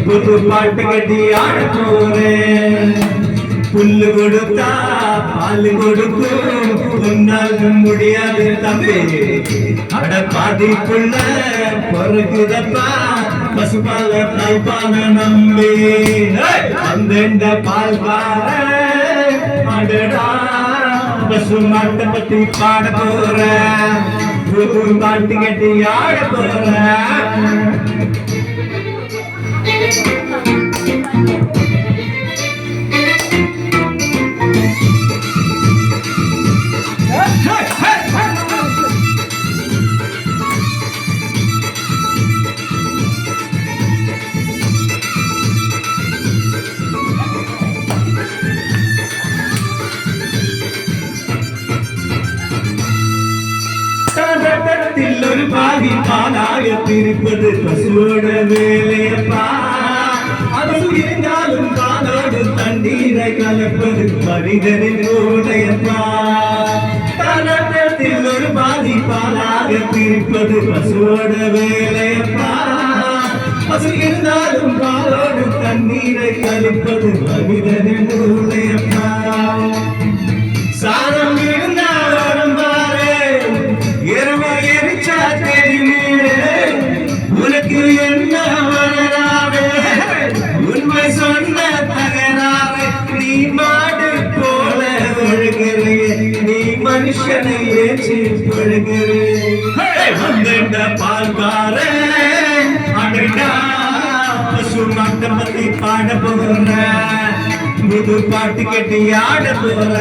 புது பாட்டு கட்டி ஆட போறேன். புல்லு கொடுத்தா பால் கொடுக்கும், உன்னால் முடியாது தம்பி. அட பாதிக்குள்ள பொறுக்குதப்பா பசுபால தாய்ப்பான நம்பி. அந்த பால் பார அடடா பசு மாட்டை பத்தி பாட போற. புது பாட்டு கட்டி ஆட போற. ஒரு பாதி பாலாக பிரிப்பது பசுவோட வேலையப்பா. அது இருந்தாலும் பாலோடு தண்ணீரை கலப்பது மனிதனின் வேலையப்பா. தனத்தில் ஒரு பாதி பாலாக பிரிப்பது பசுவோட வேலையப்பா. அது இருந்தாலும் பாலோடு தண்ணீரை கலப்பது மனிதனின் வேலையப்பா. சாதம் இருந்தாலும் பாரு எரிச்சா தெரியுமே உனக்கு என்ன வரலாறு. உண்மை சொன்ன தகராறு நீ மாடு போல ஒழுகிறே. நீ மனுஷனை ஏற்றி ஒழுகிறே. வந்த பால்கார அடடா பசு மாட்டை பத்தி பாட போற. புது பாட்டு கட்டி ஆட போற.